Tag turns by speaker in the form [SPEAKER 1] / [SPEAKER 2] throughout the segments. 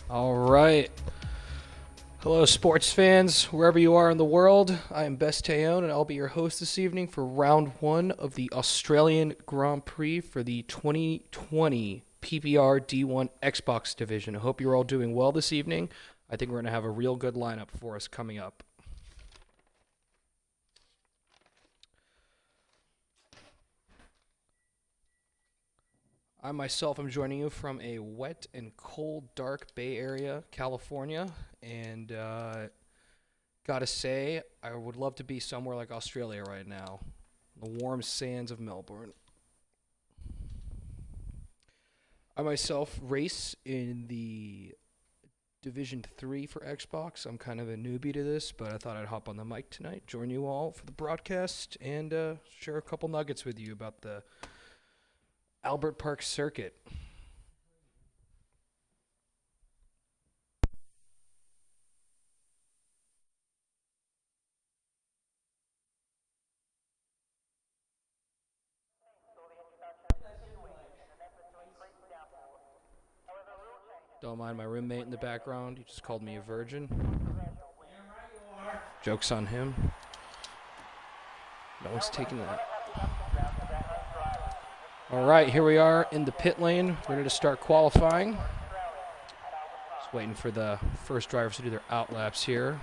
[SPEAKER 1] All right. Hello, sports fans, wherever you are in the world. I am Best Teon, and I'll be your host this evening for round one of the Australian Grand Prix for the 2020 PPR D1 Xbox division. I hope you're all doing well this evening. I think we're going to have a real good lineup for us coming up. I myself am joining you from a wet and cold, dark Bay Area, California, and gotta say, I would love to be somewhere like Australia right now, the warm sands of Melbourne. I myself race in the Division 3 for Xbox. I'm kind of a newbie to this, but I thought I'd hop on the mic tonight, join you all for the broadcast, and share a couple nuggets with you about the Albert Park circuit. Don't mind my roommate in the background. He just called me a virgin. Joke's on him. No one's taking that. All right, here we are in the pit lane, ready to start qualifying. Just waiting for the first drivers to do their out laps here.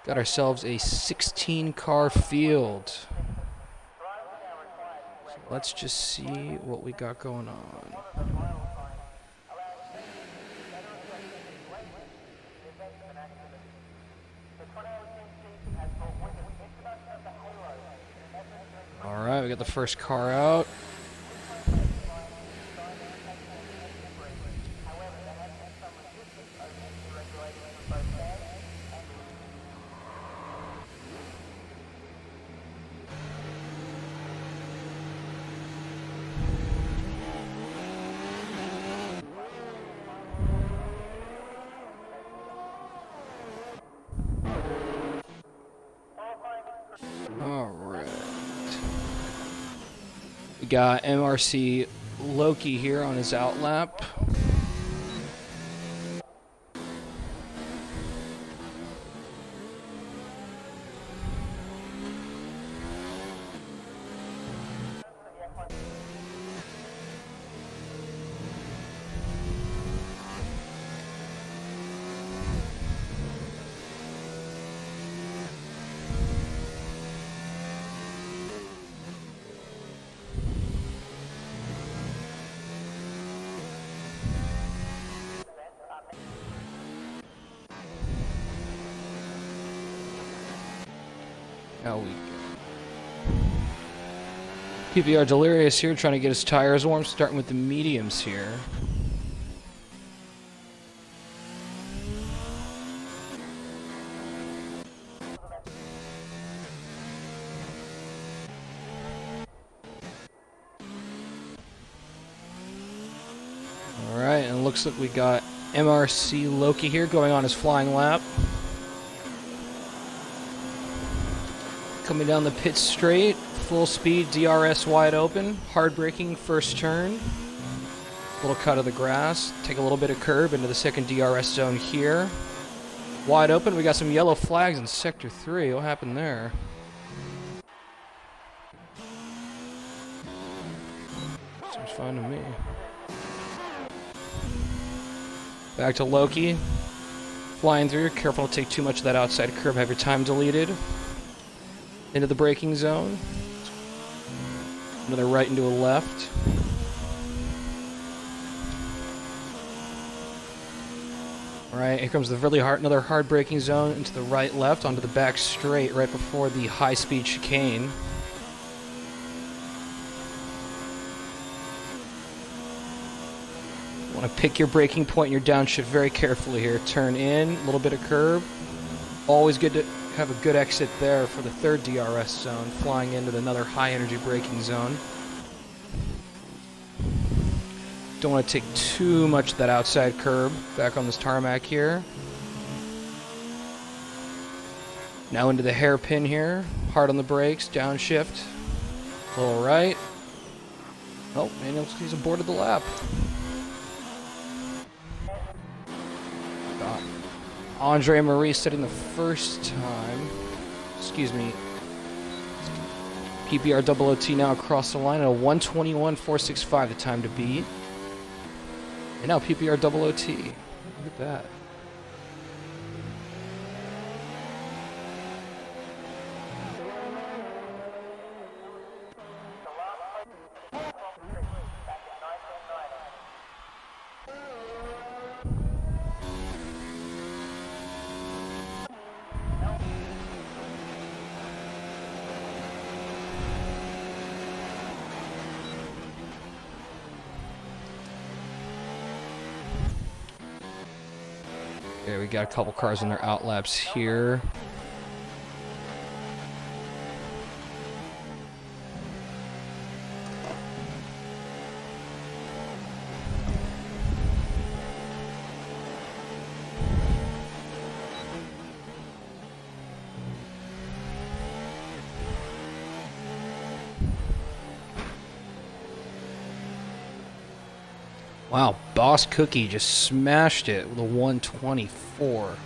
[SPEAKER 1] Got ourselves a 16-car field. So let's just see what we got going on. All right, we got the first car out. All right. We got MRC Loki here on his out lap. Now we go. PPR Delirious here, trying to get his tires warm, starting with the mediums here. Alright, and it looks like we got MRC Loki here going on his flying lap. Coming down the pit straight, full speed, DRS wide open, hard braking first turn. Little cut of the grass, take a little bit of curb into the second DRS zone here. Wide open, we got some yellow flags in sector 3. What happened there? Seems fine to me. Back to Loki. Flying through, careful to take too much of that outside curb, have your time deleted. Into the braking zone. Another right into a left. Alright, here comes the really hard, another hard braking zone into the right left onto the back straight right before the high speed chicane. Want to pick your braking point and your downshift very carefully here. Turn in, a little bit of curb. Always good to have a good exit there for the third DRS zone, flying into another high energy braking zone. Don't want to take too much of that outside curb. Back on this tarmac here. Now into the hairpin here. Hard on the brakes, downshift. All right. Oh, and he's aborted the lap. Andre Marie setting the first time. Excuse me. PPR double OT now across the line at a 1:21.465, the time to beat. And now PPR double OT. Look at that. Okay, we got a couple cars in their outlaps here. Wow, Boss Cookie just smashed it with a 124.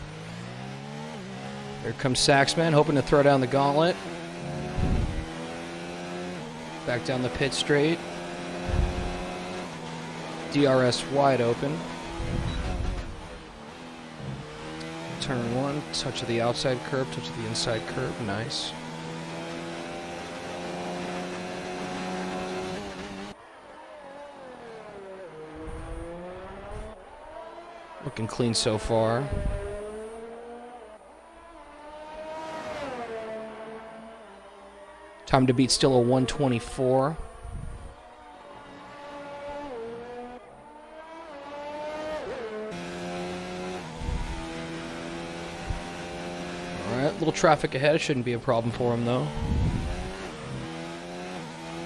[SPEAKER 1] Here comes Saxman, hoping to throw down the gauntlet. Back down the pit straight. DRS wide open. Turn one, touch of the outside curb, touch of the inside curb, nice. Looking clean so far. Time to beat still a 124. Alright, little traffic ahead. Shouldn't be a problem for him though.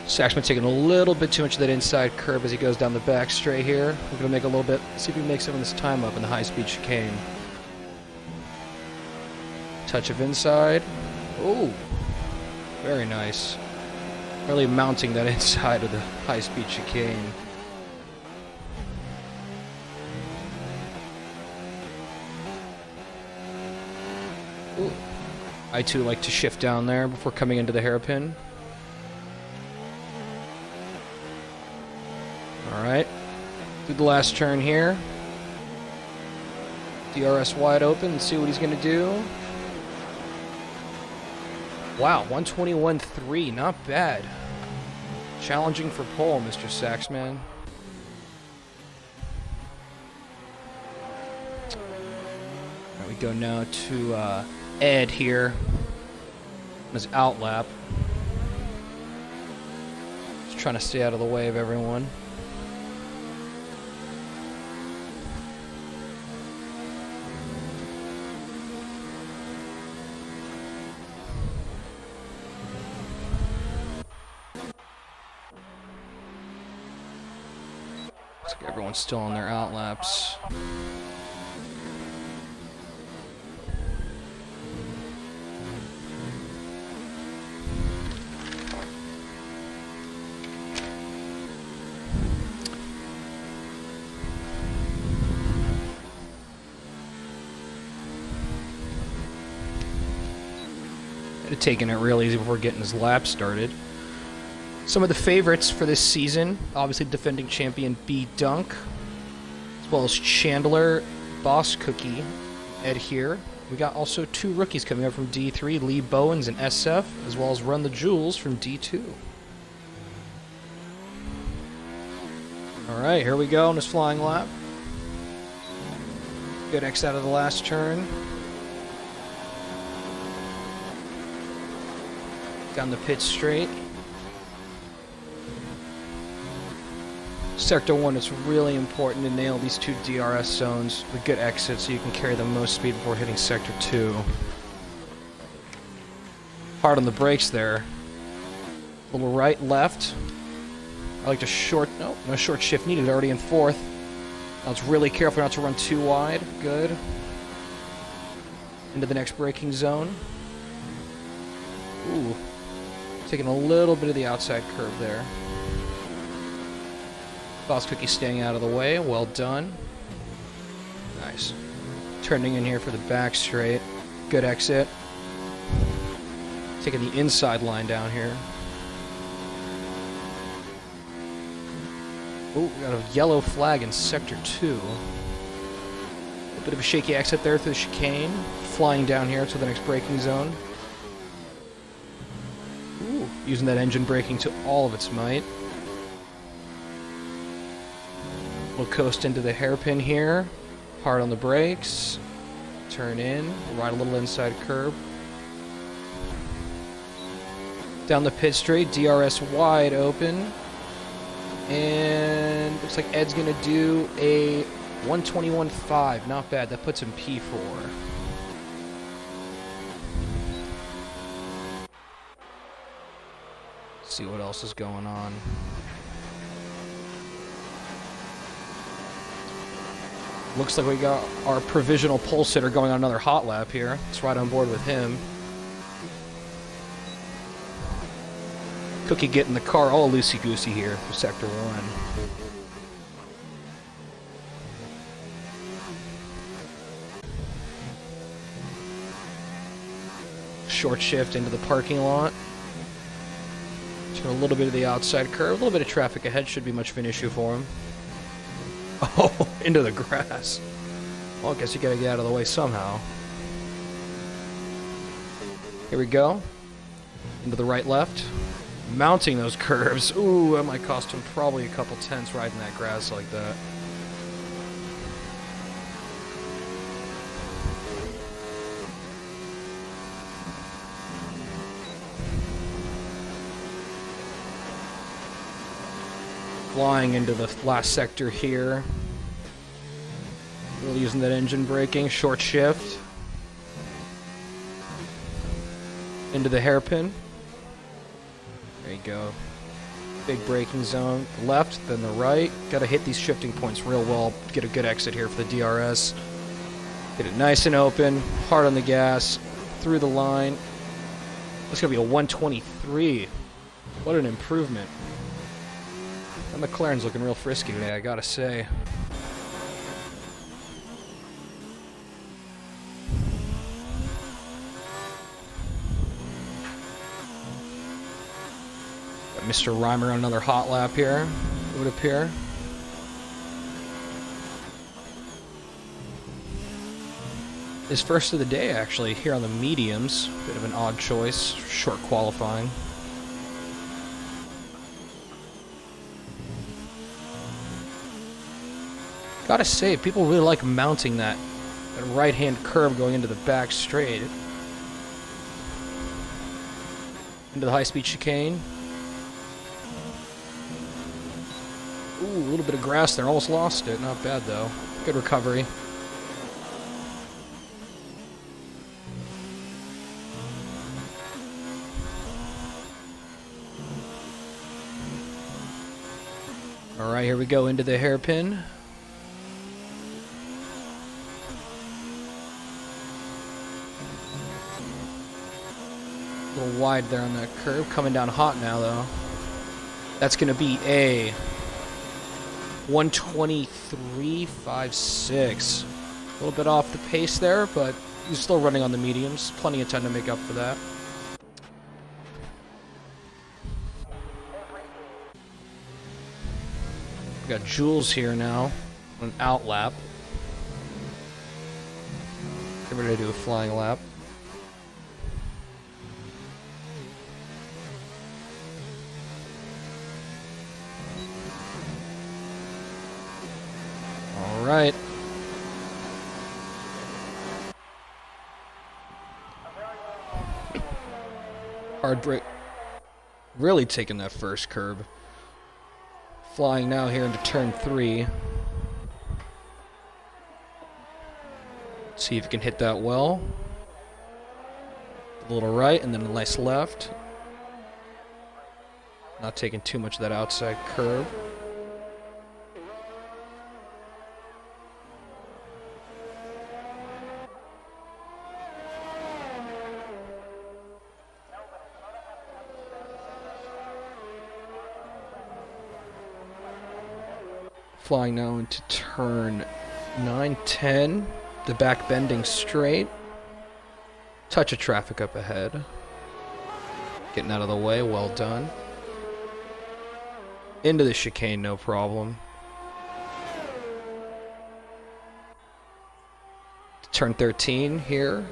[SPEAKER 1] Saxman taking a little bit too much of that inside curb as he goes down the back straight here. We're going to make a little bit, see if we can make some of this time up in the high-speed chicane. Touch of inside. Oh, very nice. Really mounting that inside of the high-speed chicane. Ooh. I too like to shift down there before coming into the hairpin. Alright, do the last turn here. DRS wide open and see what he's going to do. Wow, 121.3, not bad. Challenging for pole, Mr. Saxman. Right, we go now to Ed here. His outlap. Just trying to stay out of the way of everyone. Everyone's still on their outlaps. Taking it real easy before getting his lap started. Some of the favorites for this season, obviously defending champion B Dunk, as well as Chandler, Boss Cookie, Ed here. We got also two rookies coming up from D3, Lee Bowens and SF, as well as Run the Jewels from D2. Alright, here we go on his flying lap. Good X out of the last turn. Down the pit straight. Sector 1, it's really important to nail these two DRS zones with good exits so you can carry the most speed before hitting Sector 2. Hard on the brakes there. A little right, left. I like to short, no short shift needed, already in fourth. Now it's really careful not to run too wide. Good. Into the next braking zone. Ooh. Taking a little bit of the outside curve there. Boss Cookie staying out of the way. Well done. Nice. Turning in here for the back straight. Good exit. Taking the inside line down here. Oh, we got a yellow flag in Sector 2. A bit of a shaky exit there through the chicane. Flying down here to the next braking zone. Ooh, using that engine braking to all of its might. We'll coast into the hairpin here. Hard on the brakes. Turn in. Ride a little inside curb. Down the pit straight. DRS wide open. And looks like Ed's going to do a 121.5. Not bad. That puts him P4. See what else is going on. Looks like we got our provisional pole sitter going on another hot lap here. Let's ride on board with him. Cookie getting the car all loosey-goosey here for Sector 1. Short shift into the parking lot. Turn a little bit of the outside curve. A little bit of traffic ahead. Shouldn't be much of an issue for him. Oh, into the grass. Well, I guess you gotta get out of the way somehow. Here we go. Into the right-left. Mounting those curves. Ooh, that might cost him probably a couple tenths riding that grass like that. Flying into the last sector here. Really using that engine braking. Short shift. Into the hairpin. There you go. Big braking zone. Left, then the right. Got to hit these shifting points real well. Get a good exit here for the DRS. Get it nice and open. Hard on the gas. Through the line. That's going to be a 123. What an improvement. That McLaren's looking real frisky today, I gotta say. Got Mr. Reimer on another hot lap here, it would appear. His first of the day, actually, here on the mediums. Bit of an odd choice, short qualifying. Gotta say, people really like mounting that right-hand curve going into the back straight. Into the high-speed chicane. Ooh, a little bit of grass there. Almost lost it. Not bad, though. Good recovery. All right, here we go into the hairpin. A little wide there on that curve. Coming down hot now, though. That's going to be a 123.56. A little bit off the pace there, but he's still running on the mediums. Plenty of time to make up for that. We got Jules here now. An out lap. Get ready to do a flying lap. Right. Hard brake. Really taking that first curb. Flying now here into turn 3. See if you can hit that well. A little right and then a nice left. Not taking too much of that outside curb. Flying now into turn 9, 10. The back bending straight. Touch of traffic up ahead. Getting out of the way, well done. Into the chicane, no problem. Turn 13 here.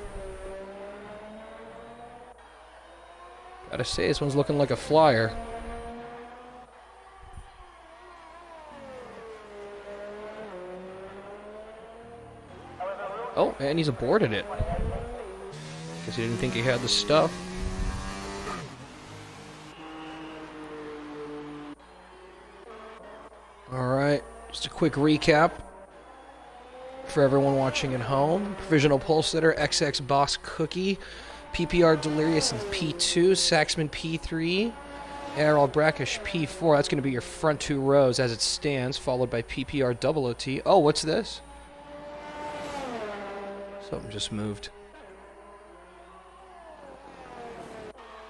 [SPEAKER 1] Gotta say, this one's looking like a flyer. Oh, and he's aborted it. Guess he didn't think he had the stuff. Alright, just a quick recap for everyone watching at home. Provisional Pole Sitter, XX Boss Cookie, PPR Delirious in P2, Saxman P3, Errol Brackish P4. That's going to be your front two rows as it stands, followed by PPR Double OT. Oh, what's this? Something just moved.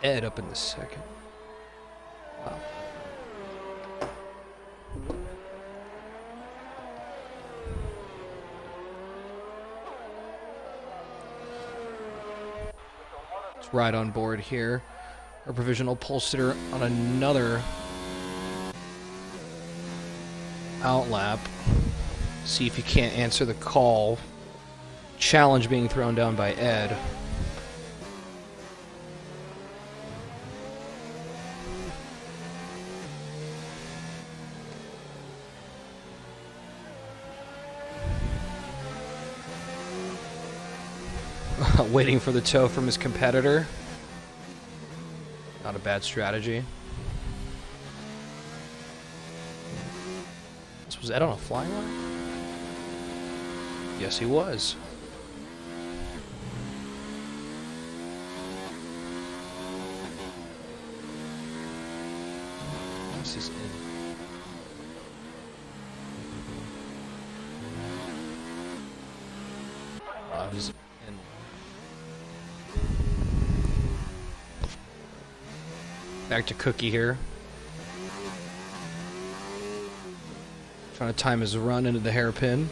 [SPEAKER 1] Ed up in the second. Wow. Let's ride on board here. Our provisional pole sitter on another outlap. See if you can't answer the call. Challenge being thrown down by Ed. Waiting for the tow from his competitor. Not a bad strategy. Was Ed on a flying line? Yes, he was. This is in. This is in. Back to Cookie here. Trying to time his run into the hairpin.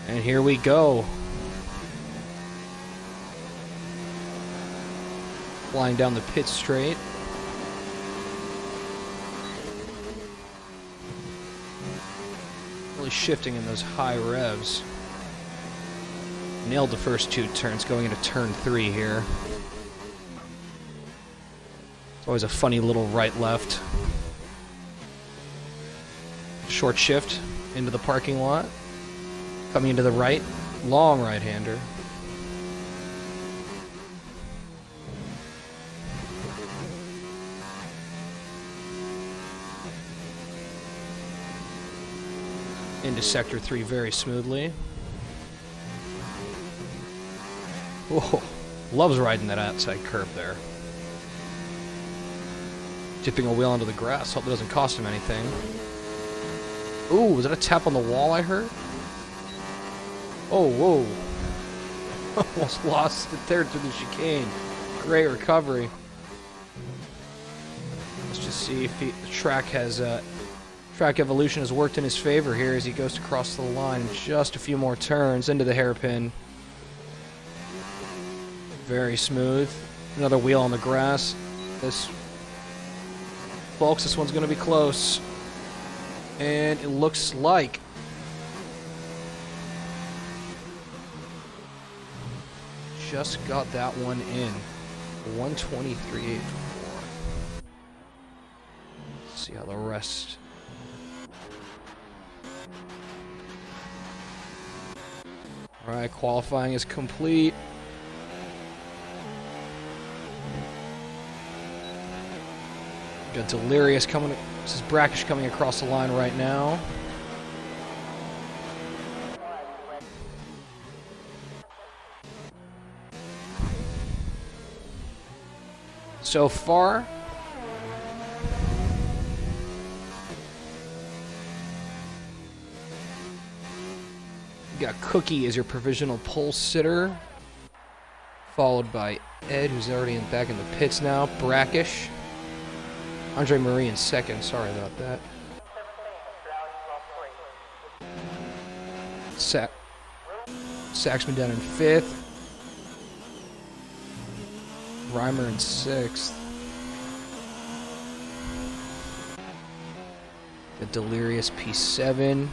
[SPEAKER 1] And here we go. Flying down the pit straight. Really shifting in those high revs. Nailed the first two turns, going into turn 3 here. It's always a funny little right-left. Short shift into the parking lot. Coming into the right. Long right-hander. Into sector 3 very smoothly. Whoa. Loves riding that outside curve there. Tipping a wheel onto the grass. Hope it doesn't cost him anything. Ooh, was that a tap on the wall I heard? Oh, whoa. Almost lost it there to the chicane. Great recovery. Let's just see if the track has... track evolution has worked in his favor here as he goes to cross the line. Just a few more turns into the hairpin. Very smooth. Another wheel on the grass. Folks, this one's going to be close. And it looks like just got that one in. 123.84. See how the rest. Alright, qualifying is complete. Got Delirious coming. This is Brackish coming across the line right now. So far, you got Cookie as your provisional pole sitter, followed by Ed, who's already back in the pits now. Brackish. Andre Marie in second, sorry about that. Saxman down in 5th. Reimer in 6th. The Delirious P7.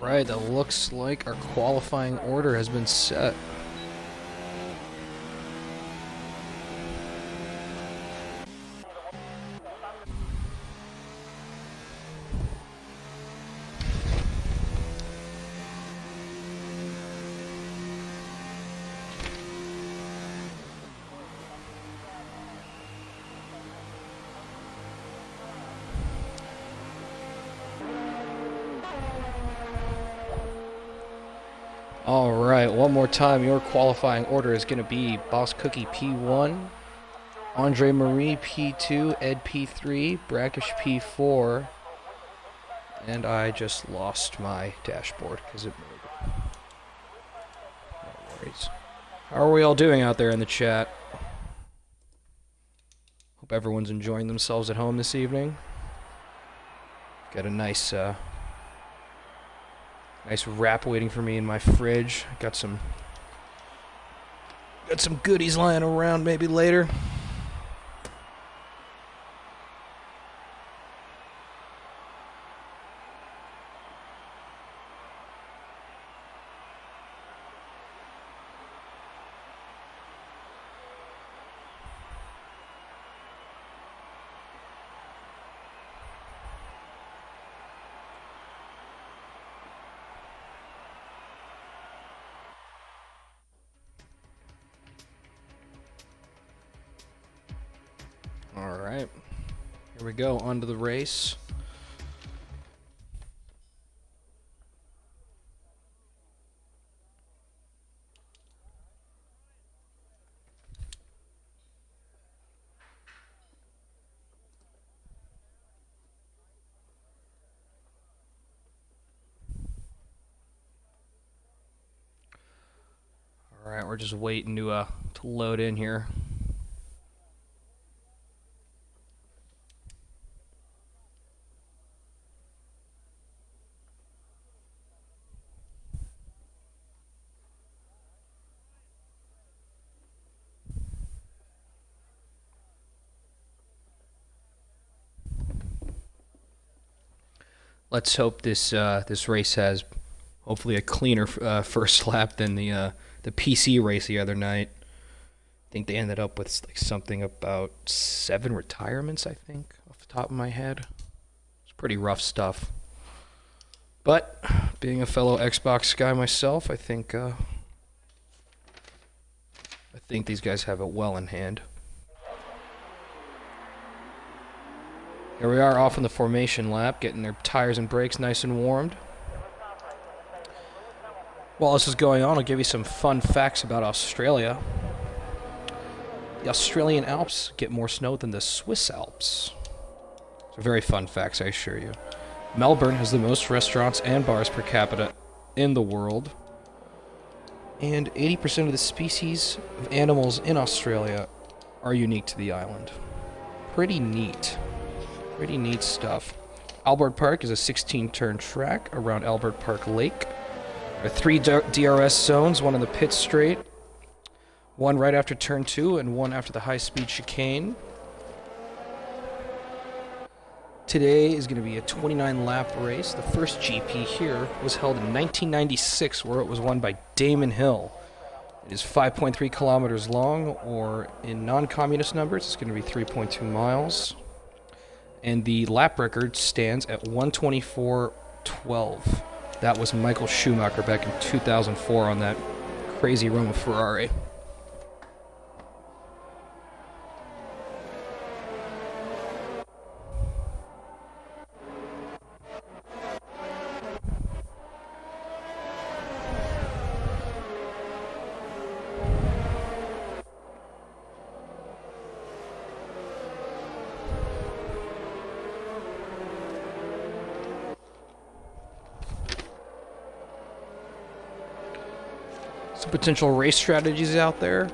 [SPEAKER 1] Right, that looks like our qualifying order has been set. All right, one more time. Your qualifying order is going to be Boss Cookie P1, Andre Marie P2, Ed P3, Brackish P4, and I just lost my dashboard because it moved. No worries. How are we all doing out there in the chat? Hope everyone's enjoying themselves at home this evening. Got a nice wrap waiting for me in my fridge. Got some goodies lying around maybe later. All right, here we go, on to the race. All right, we're just waiting to load in here. Let's hope this race has hopefully a cleaner first lap than the PC race the other night. I think they ended up with like something about 7 retirements, I think, off the top of my head. It's pretty rough stuff. But being a fellow Xbox guy myself, I think these guys have it well in hand. Here we are off in the formation lap, getting their tires and brakes nice and warmed. While this is going on, I'll give you some fun facts about Australia. The Australian Alps get more snow than the Swiss Alps. So very fun facts, I assure you. Melbourne has the most restaurants and bars per capita in the world. And 80% of the species of animals in Australia are unique to the island. Pretty neat. Pretty neat stuff. Albert Park is a 16-turn track around Albert Park Lake. There are 3 DRS zones, one in the pit straight, one right after turn 2, and one after the high-speed chicane. Today is going to be a 29-lap race. The first GP here was held in 1996, where it was won by Damon Hill. It is 5.3 kilometers long, or in non-communist numbers, it's going to be 3.2 miles. And the lap record stands at 124.12. That was Michael Schumacher back in 2004 on that crazy run with Ferrari. Some potential race strategies out there.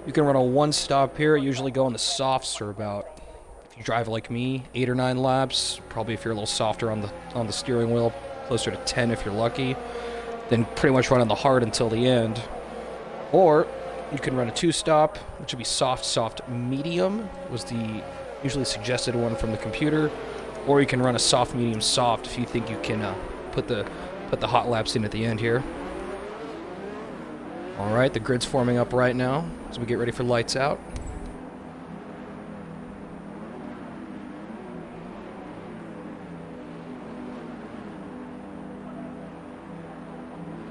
[SPEAKER 1] You can run a one stop here, usually go on the softs for about, if you drive like me, 8 or 9 laps. Probably if you're a little softer on the steering wheel, closer to 10 if you're lucky. Then pretty much run on the hard until the end. Or you can run a 2-stop, which would be soft, medium, was the usually suggested one from the computer. Or you can run a soft, medium, soft if you think you can put the hot laps in at the end here. All right, the grid's forming up right now as we get ready for lights out.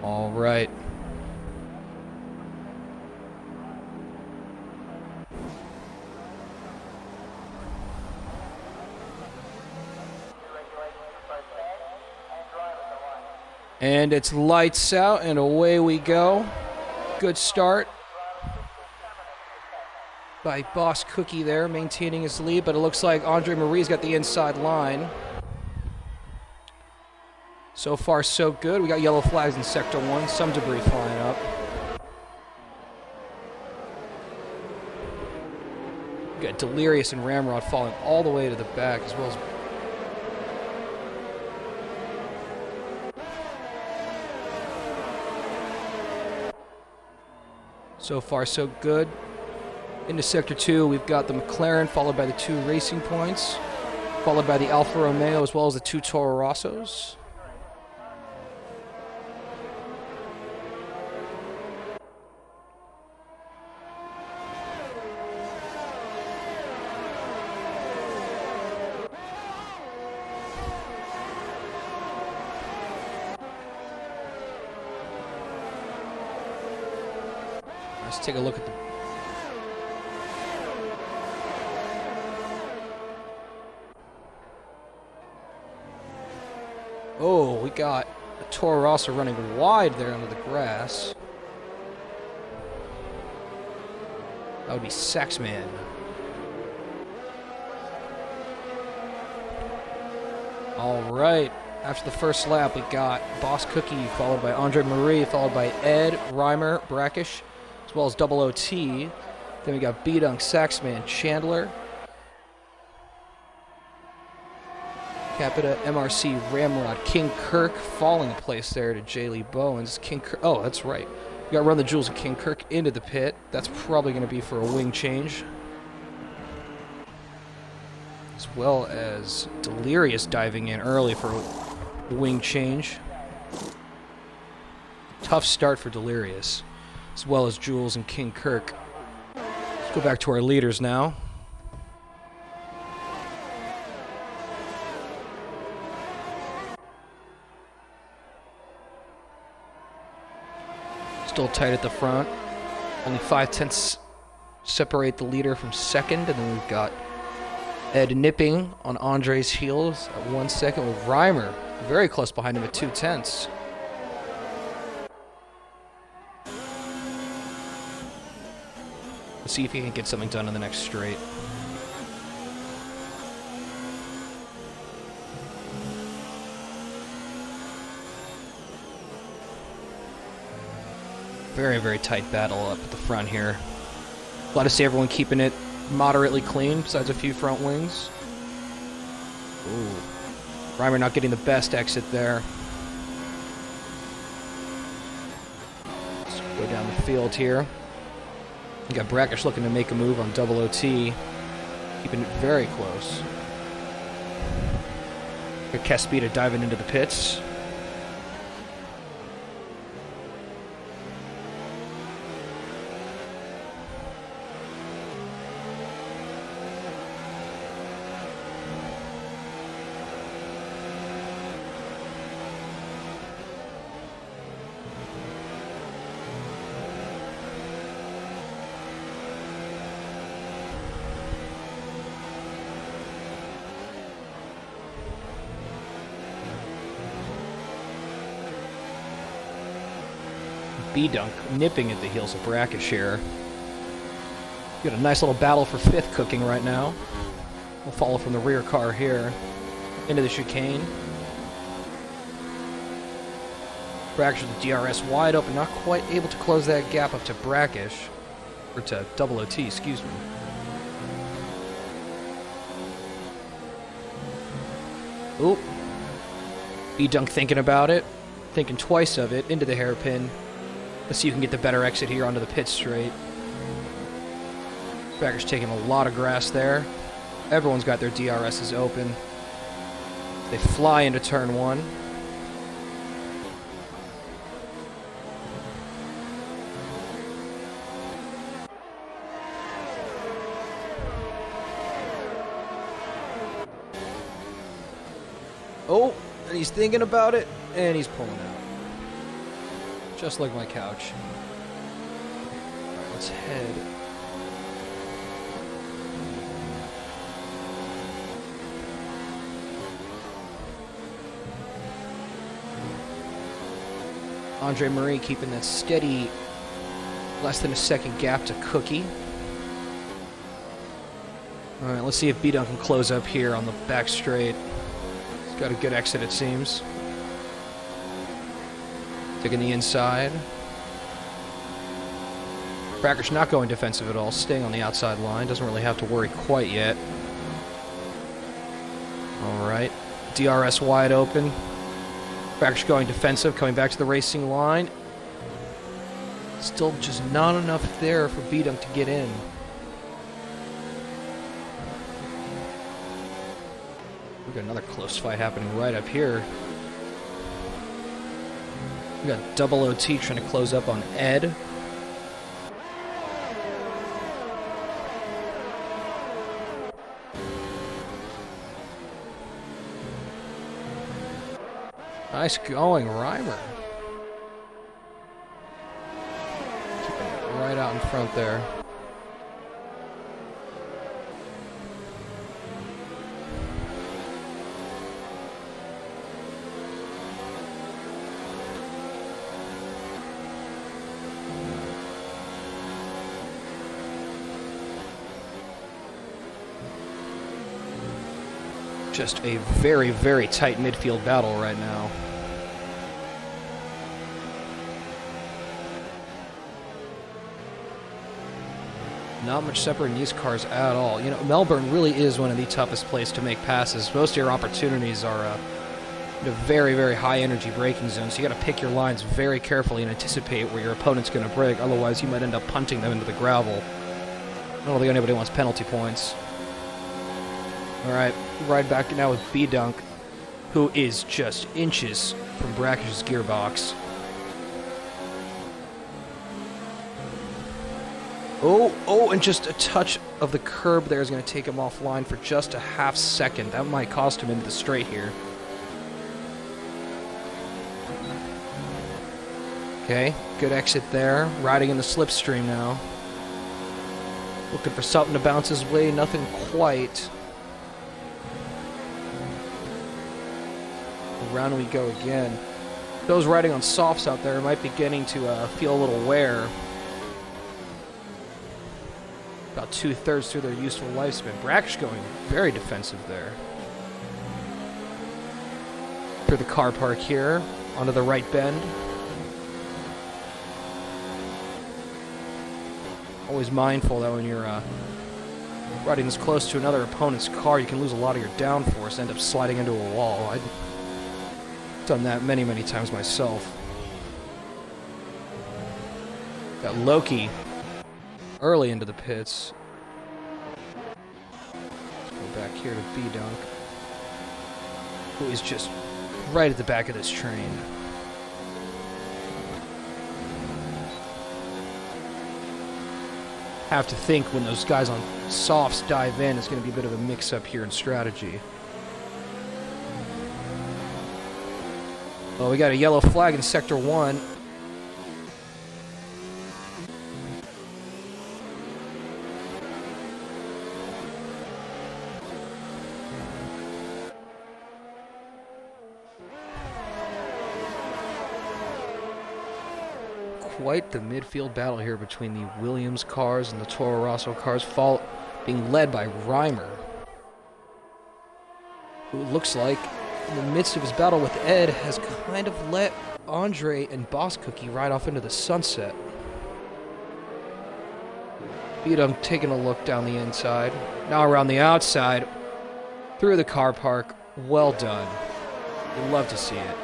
[SPEAKER 1] All right. And it's lights out, and away we go. Good start by Boss Cookie there, maintaining his lead, but it looks like Andre Marie's got the inside line. So far, so good. We got yellow flags in Sector 1, some debris flying up. We got Delirious and Ramrod falling all the way to the back, as well as so far, so good. Into Sector 2, we've got the McLaren, followed by the 2 Racing Points, followed by the Alfa Romeo, as well as the 2 Toro Rossos. Let's take a look at the... Oh, we got the Toro Rosso running wide there under the grass. That would be Saxman. All right. After the first lap, we got Boss Cookie, followed by Andre Marie, followed by Ed, Reimer, Brackish, as well as Double OT. Then we got B-Dunk, Saxman, Chandler, Capita, MRC, Ramrod, King Kirk, falling in place there to J. Lee Bowens. King Kirk, oh, that's right. We got Run the Jewels and King Kirk into the pit. That's probably going to be for a wing change. As well as Delirious diving in early for a wing change. Tough start for Delirious, as well as Jules and King Kirk. Let's go back to our leaders now. Still tight at the front. Only 5/10 separate the leader from second, and then we've got Ed nipping on Andre's heels at 1 second, with Reimer very close behind him at 2/10. Let's see if he can get something done in the next straight. Very, very tight battle up at the front here. Glad to see everyone keeping it moderately clean, besides a few front wings. Ooh. Reimer not getting the best exit there. Let's go down the field here. We got Brackish looking to make a move on Double OT, keeping it very close. Got Caspita diving into the pits. B-Dunk nipping at the heels of Brackish here. Got a nice little battle for 5th cooking right now. We'll follow from the rear car here into the chicane. Brackish with the DRS wide open, not quite able to close that gap up to Brackish. Or to Double OT, excuse me. Oop. B-Dunk thinking about it. Thinking twice of it. Into the hairpin. Let's see if you can get the better exit here onto the pit straight. Brackish taking a lot of grass there. Everyone's got their DRSs open. They fly into turn one. Oh, and he's thinking about it, and he's pulling out. Just like my couch. All right, let's head. Andre Marie keeping that steady, less than a second gap to Cookie. All right, let's see if B-Dunk can close up here on the back straight. He's got a good exit, it seems. Taking the inside. Brackish not going defensive at all, staying on the outside line. Doesn't really have to worry quite yet. All right, DRS wide open. Brackish going defensive, coming back to the racing line. Still just not enough there for B-Dunk to get in. We've got another close fight happening right up here. We got Double OT trying to close up on Ed. Nice going, Reimer. Keeping it right out in front there. Just a very, very tight midfield battle right now. Not much separating these cars at all. You know, Melbourne really is one of the toughest places to make passes. Most of your opportunities are in a very, very high energy braking zone, so you got to pick your lines very carefully and anticipate where your opponent's going to brake. Otherwise, you might end up punting them into the gravel. I don't think anybody wants penalty points. All right, right back now with B-Dunk, who is just inches from Brackish's gearbox. Oh, and just a touch of the curb there is going to take him offline for just a half second. That might cost him into the straight here. Okay, good exit there. Riding in the slipstream now. Looking for something to bounce his way, nothing quite. Around we go again. Those riding on softs out there might be beginning to feel a little wear. About 2/3 through their useful lifespan. Brackish going very defensive there. Through the car park here, onto the right bend. Always mindful that when you're riding this close to another opponent's car, you can lose a lot of your downforce, end up sliding into a wall. I've done that many, many times myself. Got Loki early into the pits. Let's go back here to B-Dunk, who is just right at the back of this train. Have to think when those guys on softs dive in, it's going to be a bit of a mix-up here in strategy. Well, we got a yellow flag in Sector 1. Quite the midfield battle here between the Williams cars and the Toro Rosso cars, being led by Reimer, who looks like in the midst of his battle with Ed has kind of let Andre and Boss Cookie ride off into the sunset. Beat him taking a look down the inside. Now around the outside. Through the car park. Well done. You'd love to see it.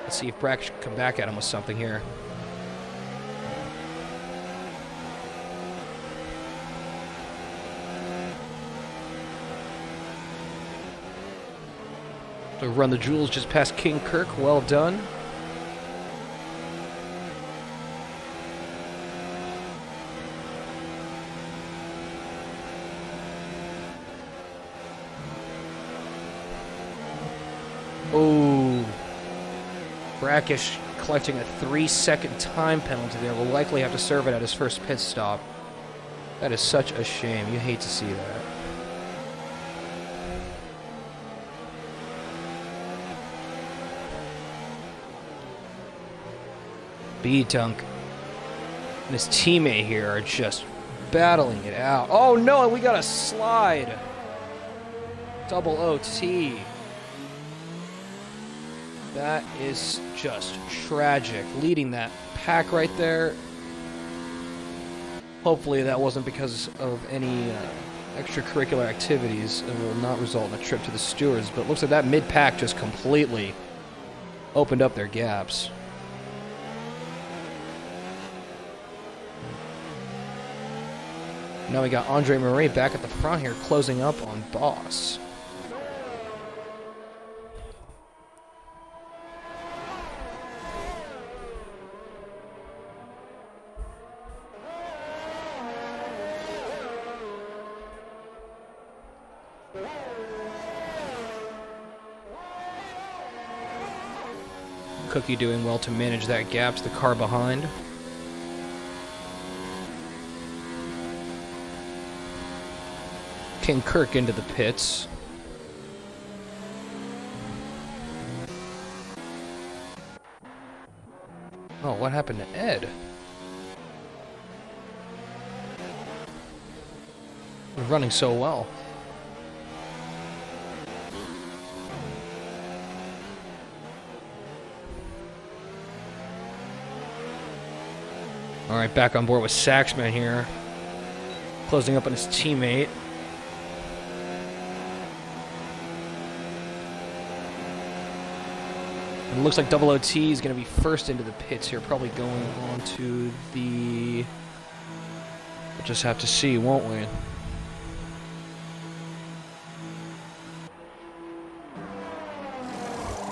[SPEAKER 1] Let's see if Brack can come back at him with something here. So run the jewels just past King Kirk. Well done. Oh. Brackish collecting a 3-second time penalty there. Will likely have to serve it at his first pit stop. That is such a shame. You hate to see that. B-Dunk and his teammate here are just battling it out. Oh no, and we got a slide. Double OT. That is just tragic. Leading that pack right there. Hopefully that wasn't because of any extracurricular activities and will not result in a trip to the stewards. But it looks like that mid-pack just completely opened up their gaps. Now we got Andre Marie back at the front here, closing up on Boss. Cookie doing well to manage that gap to the car behind. King Kirk into the pits. Oh, what happened to Ed? We're running so well. All right, back on board with Saxman here. Closing up on his teammate. It looks like Double OT is going to be first into the pits here, probably going on to the... We'll just have to see, won't we?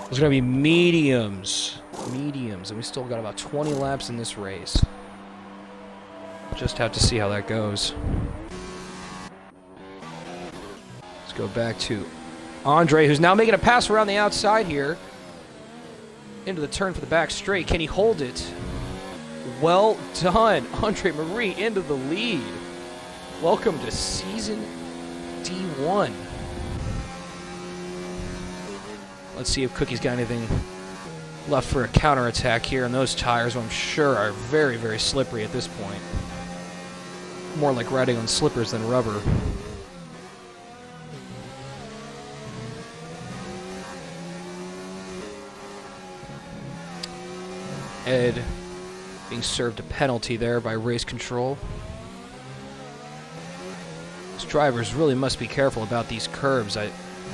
[SPEAKER 1] There's going to be mediums. Mediums, and we still got about 20 laps in this race. Just have to see how that goes. Let's go back to Andre, who's now making a pass around the outside here. Into the turn for the back straight. Can he hold it? Well done. Andre Marie into the lead. Welcome to Season D1. Let's see if Cookie's got anything left for a counterattack here on those tires, I'm sure are very, very slippery at this point. More like riding on slippers than rubber. Ed being served a penalty there by race control. These drivers really must be careful about these curves. I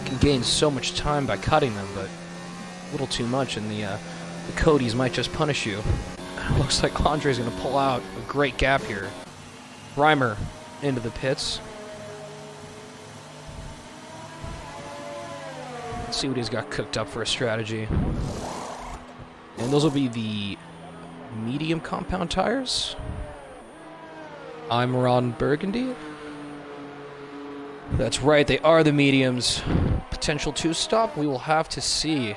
[SPEAKER 1] can gain so much time by cutting them, but a little too much, and the Codys might just punish you. Looks like Andre's going to pull out a great gap here. Reimer into the pits. Let's see what he's got cooked up for a strategy. And those will be the medium compound tires. I'm Ron Burgundy. That's right, they are the mediums. Potential two-stop, we will have to see.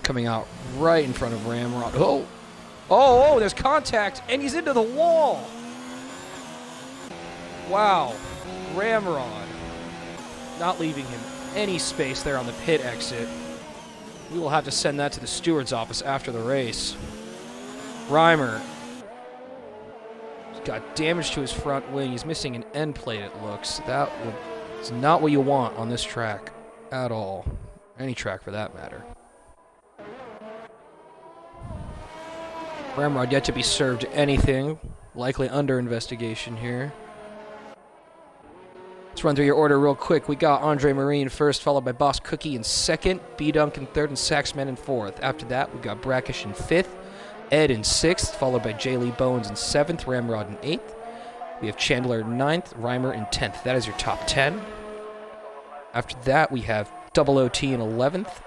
[SPEAKER 1] Coming out right in front of Ramrod. Oh, there's contact, and he's into the wall. Wow, Ramrod not leaving him any space there on the pit exit. We will have to send that to the steward's office after the race. Reimer got damage to his front wing. He's missing an end plate, it looks. That is not what you want on this track at all. Any track for that matter. Ramrod yet to be served anything. Likely under investigation here. Let's run through your order real quick. We got Andre Marine first, followed by Boss Cookie in second, B-Dunk in third, and Saxman in fourth. After that, we got Brackish in fifth, Ed in sixth, followed by J. Lee Bowens in seventh, Ramrod in eighth. We have Chandler in ninth, Reimer in 10th. That is your top 10. After that, we have Double OT in 11th,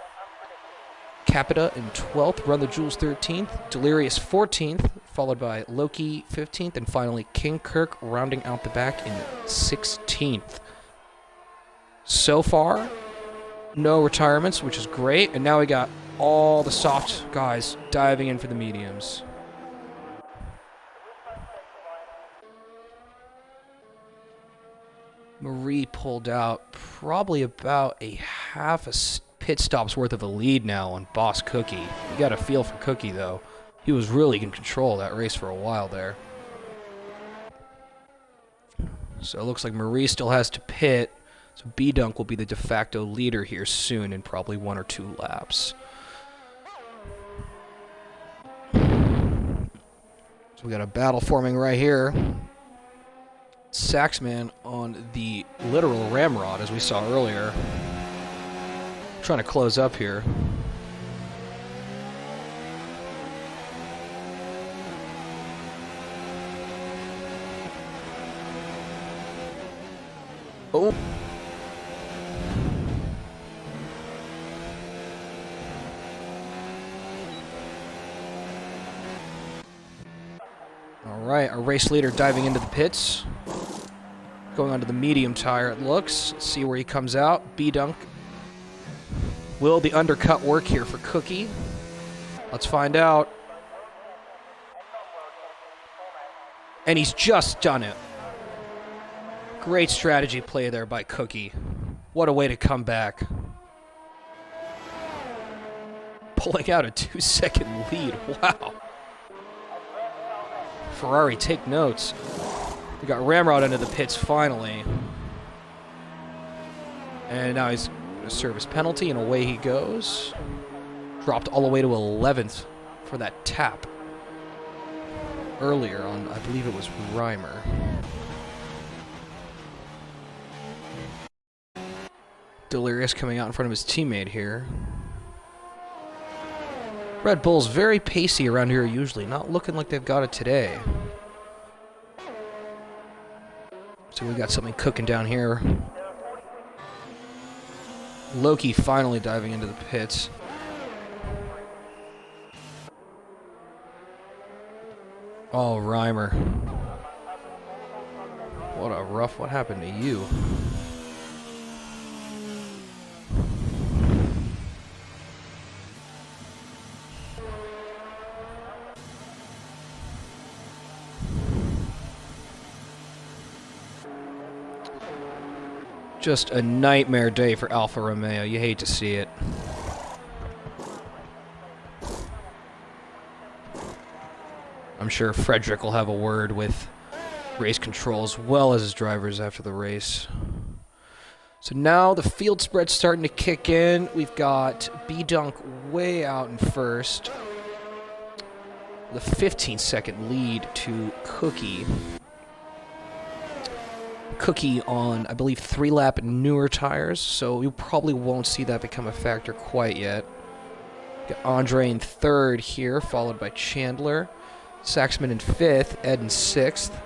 [SPEAKER 1] Capita in 12th, Run the Jewels 13th, Delirious 14th, followed by Loki 15th, and finally King Kirk rounding out the back in 16th. So far, no retirements, which is great, and now we got all the soft guys diving in for the mediums. Marie pulled out probably about a half a pit stop's worth of a lead now on Boss Cookie. You got a feel for Cookie, though. He was really in control of that race for a while there. So it looks like Marie still has to pit. So B-Dunk will be the de facto leader here soon in probably 1 or 2 laps. So we got a battle forming right here. Saxman on the literal ramrod, as we saw earlier. Trying to close up here. Oh. All right, our race leader diving into the pits. Going onto the medium tire, it looks. Let's see where he comes out. B-Dunk. Will the undercut work here for Cookie? Let's find out. And he's just done it. Great strategy play there by Cookie. What a way to come back. Pulling out a 2-second lead. Wow. Ferrari, take notes. We got Ramrod into the pits finally. And now he's going to serve his penalty, and away he goes. Dropped all the way to 11th for that tap earlier on, I believe it was Reimer. Delirious coming out in front of his teammate here. Red Bull's very pacey around here usually, not looking like they've got it today. So we got something cooking down here. Loki finally diving into the pits. Oh, Reimer. What happened to you? Just a nightmare day for Alfa Romeo. You hate to see it. I'm sure Frederick will have a word with race control as well as his drivers after the race. So now the field spread's starting to kick in. We've got B-Dunk way out in first. The 15-second lead to Cookie. Cookie on, I believe, 3-lap newer tires, so you probably won't see that become a factor quite yet. Got Andre in third here, followed by Chandler. Saxman in fifth, Ed in sixth.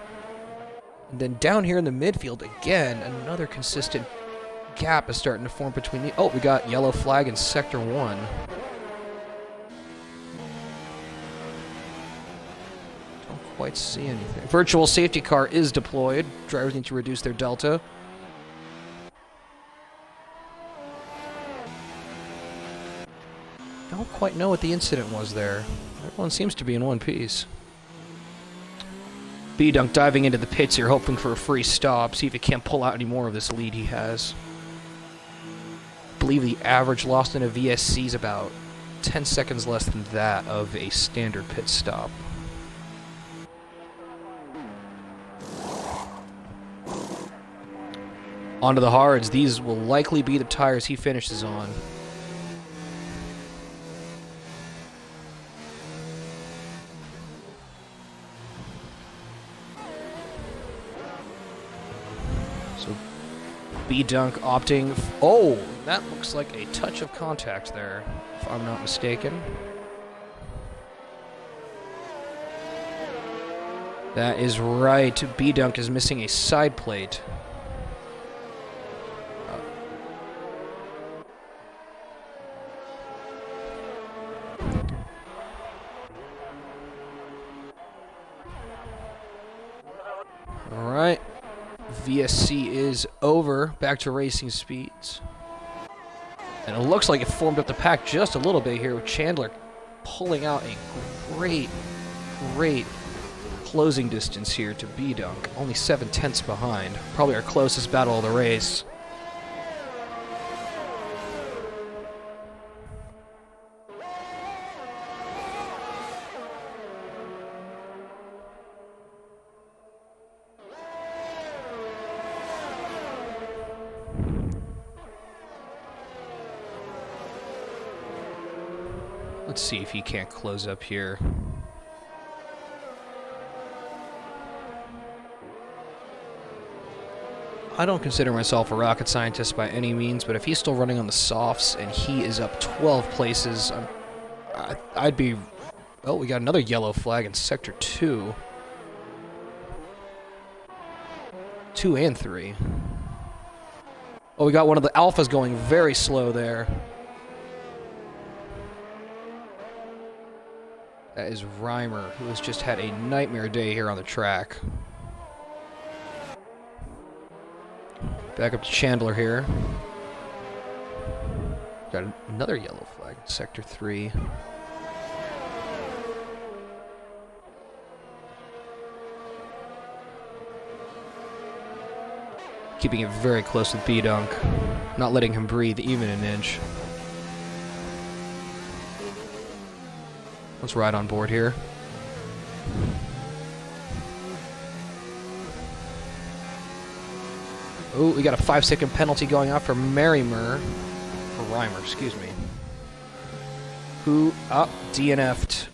[SPEAKER 1] And then down here in the midfield, again, another consistent gap is starting to form between the... Oh, we got yellow flag in Sector 1. Quite see anything. Virtual safety car is deployed. Drivers need to reduce their delta. I don't quite know what the incident was there. Everyone seems to be in one piece. B-Dunk diving into the pits here, hoping for a free stop. See if he can't pull out any more of this lead he has. I believe the average lost in a VSC is about 10 seconds less than that of a standard pit stop. Onto the hards. These will likely be the tires he finishes on. So B-Dunk opting... Oh, that looks like a touch of contact there, if I'm not mistaken. That is right. B-Dunk is missing a side plate. All right. VSC is over. Back to racing speeds. And it looks like it formed up the pack just a little bit here with Chandler pulling out a great closing distance here to B-Dunk. Only 7/10 behind. Probably our closest battle of the race. Let's see if he can't close up here. I don't consider myself a rocket scientist by any means, but if he's still running on the softs and he is up 12 places, I'd be... Oh, we got another yellow flag in Sector 2. 2 and 3. Oh, we got one of the Alphas going very slow there. That is Reimer, who has just had a nightmare day here on the track. Back up to Chandler here. Got another yellow flag in Sector 3. Keeping it very close with B-Dunk. Not letting him breathe even an inch. Let's ride on board here. Oh, we got a 5-second penalty going out for Reimer, excuse me. Who DNF'd.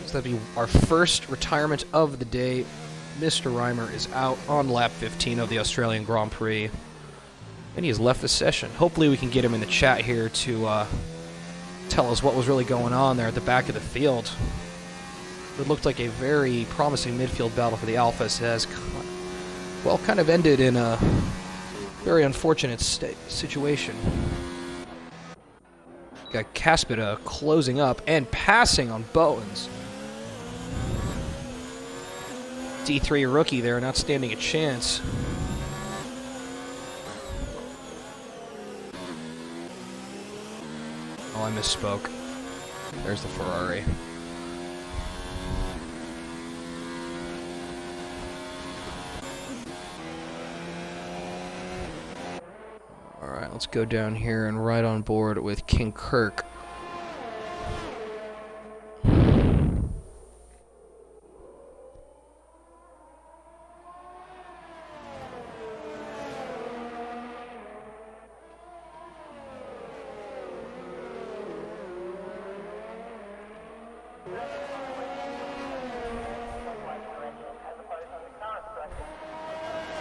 [SPEAKER 1] So that'd be our first retirement of the day. Mr. Reimer is out on lap 15 of the Australian Grand Prix. And he has left the session. Hopefully we can get him in the chat here to tell us what was really going on there at the back of the field. It looked like a very promising midfield battle for the Alphas. It has, well, kind of ended in a very unfortunate situation. Got Caspita closing up and passing on Bowens. D3 rookie there, not standing a chance. Oh, I misspoke. There's the Ferrari. Alright, let's go down here and ride on board with King Kirk.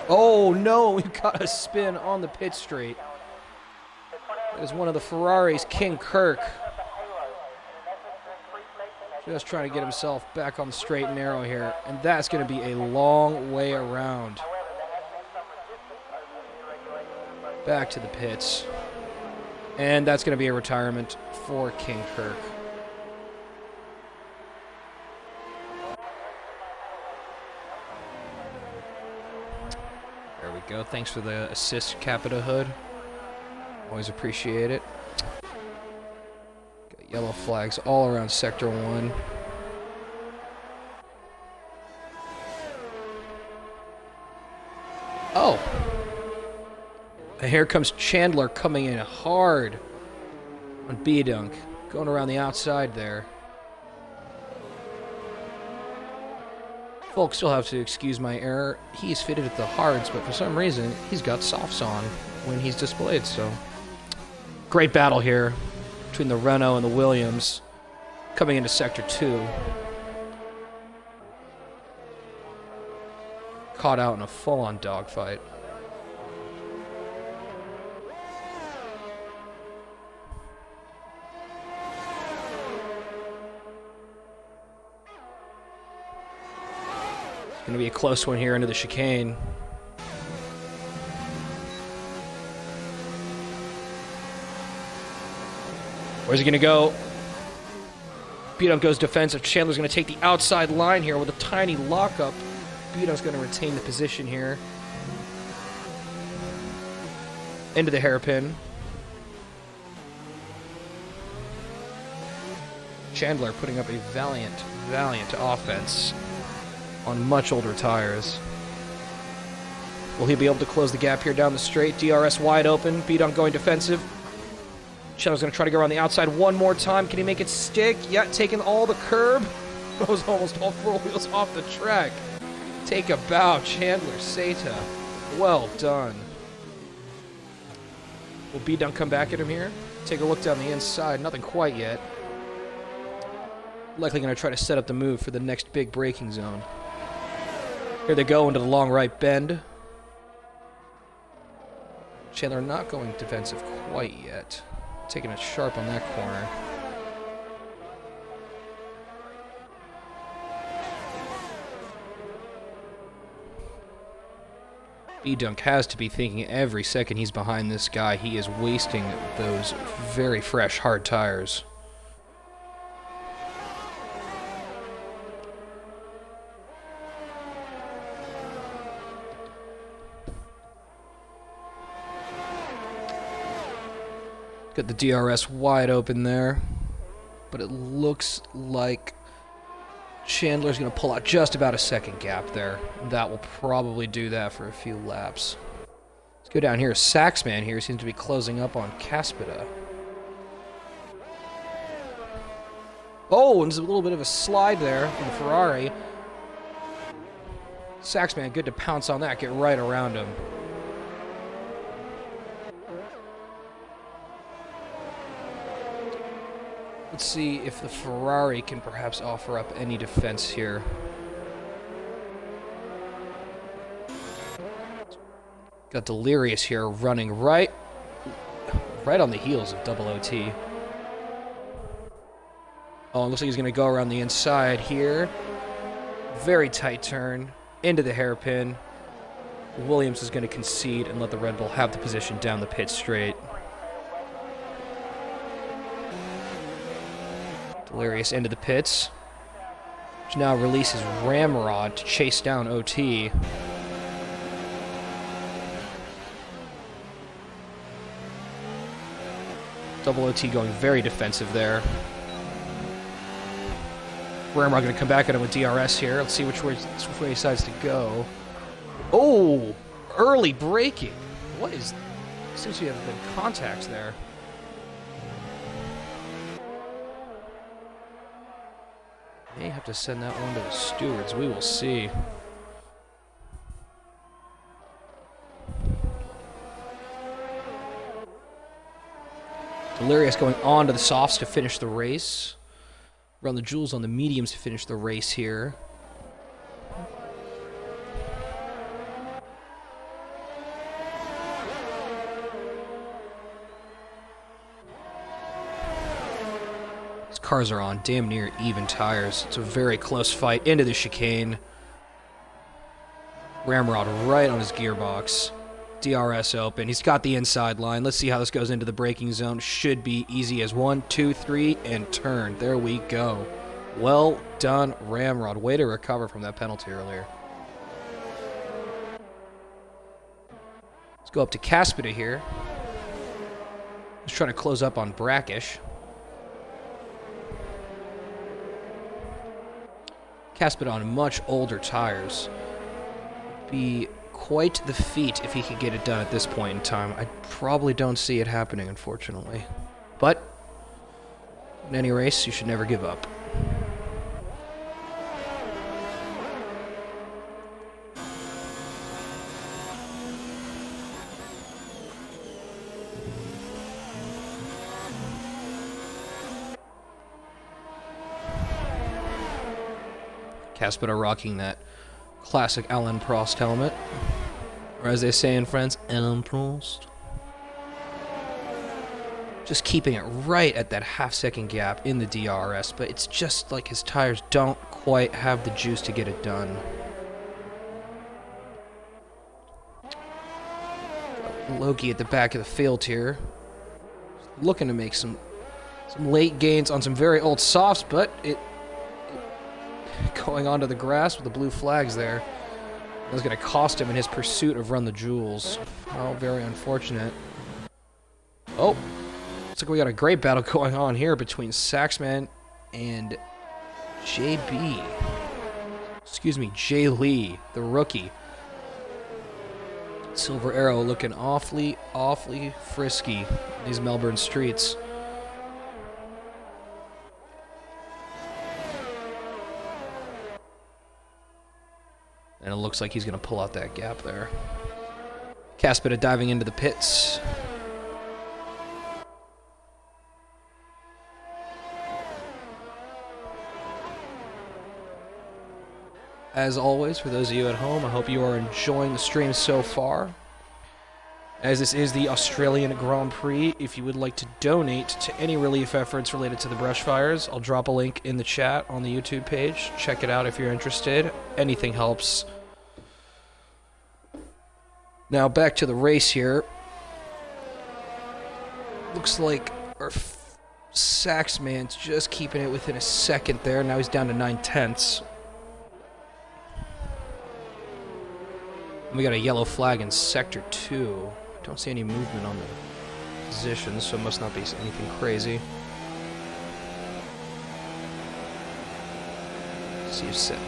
[SPEAKER 1] Oh no, we got a spin on the pit straight. That is one of the Ferraris, King Kirk. Just trying to get himself back on the straight and narrow here. And that's going to be a long way around. Back to the pits. And that's going to be a retirement for King Kirk. There we go. Thanks for the assist, Capita Hood. Always appreciate it. Got yellow flags all around Sector 1. Oh! And here comes Chandler coming in hard on B-Dunk. Going around the outside there. Folks, you'll have to excuse my error. He is fitted at the hards, but for some reason, he's got softs on when he's displayed, so... Great battle here between the Renault and the Williams coming into Sector 2. Caught out in a full-on dogfight. Going to be a close one here into the chicane. Where's he going to go? Beat-up goes defensive. Chandler's going to take the outside line here with a tiny lockup. Beat-up's going to retain the position here. Into the hairpin. Chandler putting up a valiant offense on much older tires. Will he be able to close the gap here down the straight? DRS wide open. Beat-up going defensive. Chandler's going to try to go around the outside one more time. Can he make it stick? Yeah, taking all the curb. Goes almost all four wheels off the track. Take a bow, Chandler Seta. Well done. Will B-Dunk come back at him here? Take a look down the inside. Nothing quite yet. Likely going to try to set up the move for the next big braking zone. Here they go into the long right bend. Chandler not going defensive quite yet. Taking it sharp on that corner. B-Dunk has to be thinking every second he's behind this guy, he is wasting those very fresh, hard tires. Got the DRS wide open there, but it looks like Chandler's going to pull out just about a second gap there. That will probably do that for a few laps. Let's go down here. Saxman here seems to be closing up on Caspita. Oh, and there's a little bit of a slide there from Ferrari. Saxman, good to pounce on that, get right around him. Let's see if the Ferrari can perhaps offer up any defense here. Got Delirious here running right on the heels of Double OT. Oh, it looks like he's going to go around the inside here. Very tight turn into the hairpin. Williams is going to concede and let the Red Bull have the position down the pit straight. Delirious into the pits, which now releases Ramrod to chase down OT. Double OT going very defensive there. Ramrod going to come back at him with DRS here. Let's see which way he decides to go. Oh, early braking. What is... Seems to have been contacts there. May have to send that one to the stewards. We will see. Delirious going on to the softs to finish the race. Run the Jules on the mediums to finish the race here. Cars are on damn near even tires. It's a very close fight into the chicane. Ramrod right on his gearbox. DRS open. He's got the inside line. Let's see how this goes into the braking zone. Should be easy as 1, 2, 3, and turn. There we go. Well done, Ramrod. Way to recover from that penalty earlier. Let's go up to Caspita here. Let's try to close up on Brackish. Caspita on much older tires. Be quite the feat if he could get it done at this point in time. I probably don't see it happening, unfortunately. But in any race, you should never give up. Caspita rocking that classic Alain Prost helmet. Or as they say in France, Alain Prost. Just keeping it right at that half-second gap in the DRS, but it's just like his tires don't quite have the juice to get it done. Loki at the back of the field here. Looking to make some late gains on some very old softs, but it going onto the grass with the blue flags there. That was going to cost him in his pursuit of Run the Jewels. Oh, very unfortunate. Oh, looks like we got a great battle going on here between Saxman and JB. Excuse me, Jay Lee, the rookie. Silver Arrow looking awfully frisky in these Melbourne streets. And it looks like he's going to pull out that gap there. Caspita diving into the pits. As always, for those of you at home, I hope you are enjoying the stream so far. As this is the Australian Grand Prix, if you would like to donate to any relief efforts related to the brush fires, I'll drop a link in the chat on the YouTube page. Check it out if you're interested. Anything helps. Now back to the race here. Looks like our Saxman's just keeping it within a second there. Now he's down to 9/10. We got a yellow flag in Sector 2. Don't see any movement on the positions, so it must not be anything crazy. See you sit.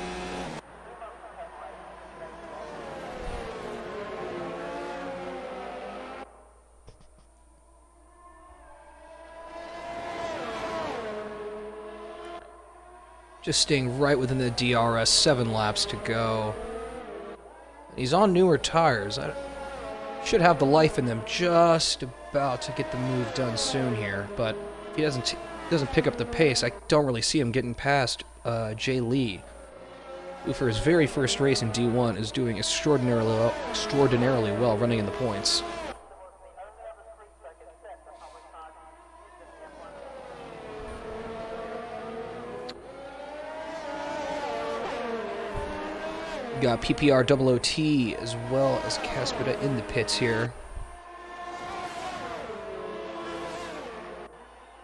[SPEAKER 1] Just staying right within the DRS, 7 laps to go. He's on newer tires. I should have the life in them just about to get the move done soon here. But if he doesn't pick up the pace, I don't really see him getting past Jay Lee, who for his very first race in D1 is doing extraordinarily well running in the points. We got PPR OOT as well as Caspita in the pits here.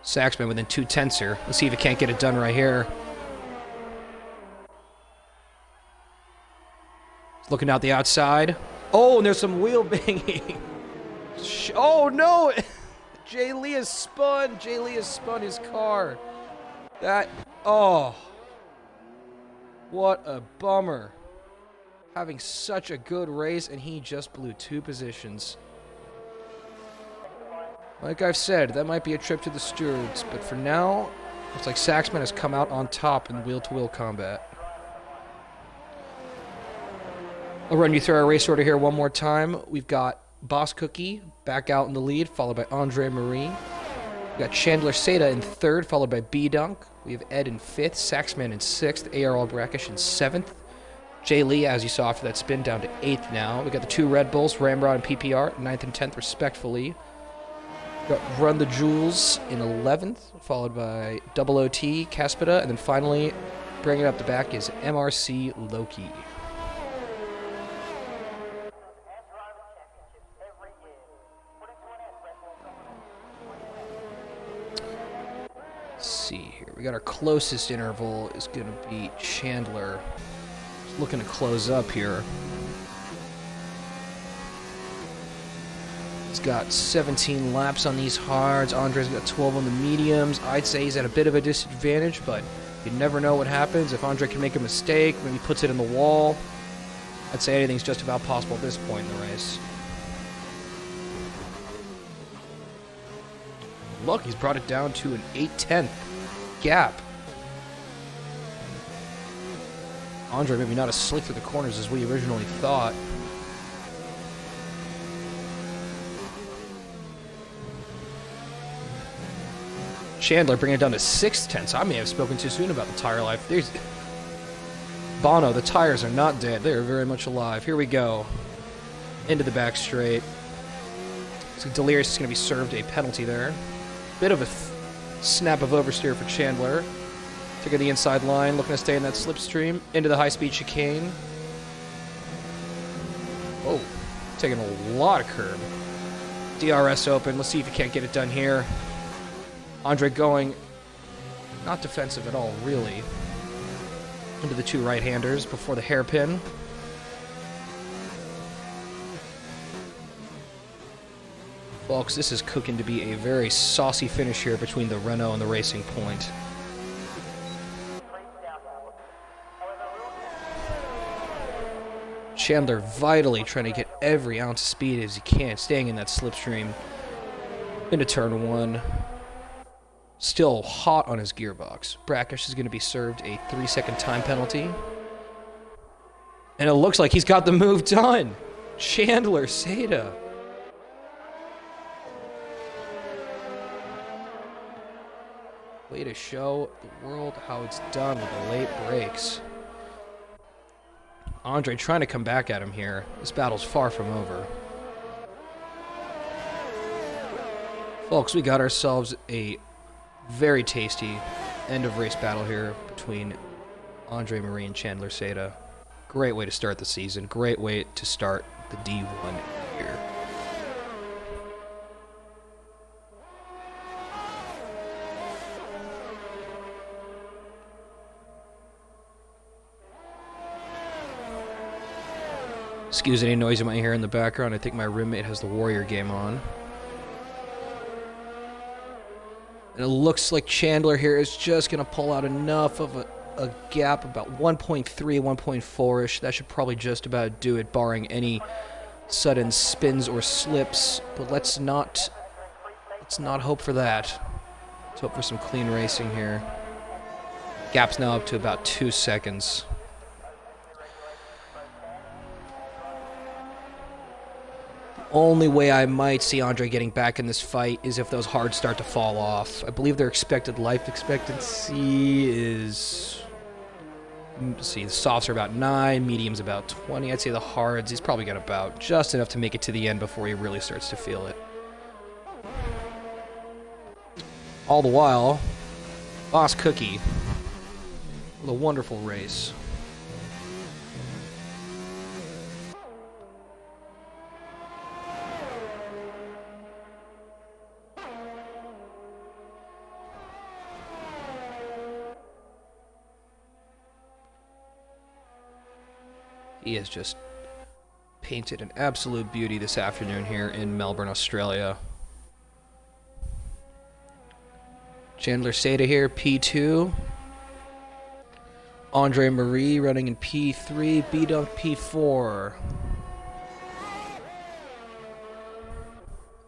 [SPEAKER 1] Saxman within 2/10 here. Let's see if he can't get it done right here. Looking out the outside. Oh, and there's some wheel banging. Oh no! Jay Lee has spun. Jay Lee has spun his car. Oh. What a bummer. Having such a good race, and he just blew 2 positions. Like I've said, that might be a trip to the stewards, but for now, looks like Saxman has come out on top in wheel-to-wheel combat. I'll run you through our race order here one more time. We've got Boss Cookie back out in the lead, followed by Andre Marie. We've got Chandler Seda in 3rd, followed by B-Dunk. We have Ed in 5th, Saxman in 6th, AR Albrakish in 7th. Jay Lee, as you saw after that spin, down to 8th now. We got the 2 Red Bulls, Ramrod and PPR, 9th and 10th respectfully. We got Run the Jewels in 11th, followed by OOT, Caspita, and then finally, bringing it up the back is MRC Loki. Let's see here. We got our closest interval is going to be Chandler. Looking to close up here. He's got 17 laps on these hards. Andre's got 12 on the mediums. I'd say he's at a bit of a disadvantage, but you never know what happens. If Andre can make a mistake, maybe puts it in the wall, I'd say anything's just about possible at this point in the race. Look, he's brought it down to an 8/10 gap. Andre maybe not as slick through the corners as we originally thought. Chandler bringing it down to 6/10. I may have spoken too soon about the tire life. Bono, the tires are not dead. They are very much alive. Here we go. Into the back straight. So Delirious is going to be served a penalty there. Bit of a snap of oversteer for Chandler. Taking the inside line, looking to stay in that slipstream. Into the high-speed chicane. Oh, taking a lot of curb. DRS open. Let's see if he can't get it done here. Andre going not defensive at all, really. Into the two right-handers before the hairpin. Folks, this is cooking to be a very saucy finish here between the Renault and the Racing Point. Chandler vitally trying to get every ounce of speed as he can, staying in that slipstream into turn one. Still hot on his gearbox. Brackish is going to be served a 3-second time penalty. And it looks like he's got the move done. Chandler Seda. Way to show the world how it's done with the late breaks. Andre trying to come back at him here. This battle's far from over. Folks, we got ourselves a very tasty end of race battle here between Andre Marie and Chandler Seda. Great way to start the season. Great way to start the D1 year. Excuse any noise you might hear in the background. I think my roommate has the Warrior game on. And it looks like Chandler here is just going to pull out enough of a gap, about 1.3, 1.4-ish. That should probably just about do it, barring any sudden spins or slips. But let's not hope for that. Let's hope for some clean racing here. Gap's now up to about 2 seconds. Only way I might see Andre getting back in this fight is if those hards start to fall off. I believe their expected life expectancy is... Let's see, the softs are about 9, mediums about 20. I'd say the hards, he's probably got about just enough to make it to the end before he really starts to feel it. All the while, Boss Cookie with a wonderful race. He has just painted an absolute beauty this afternoon here in Melbourne, Australia. Chandler Seda here, P2. Andre Marie running in P3, B-Dunk P4.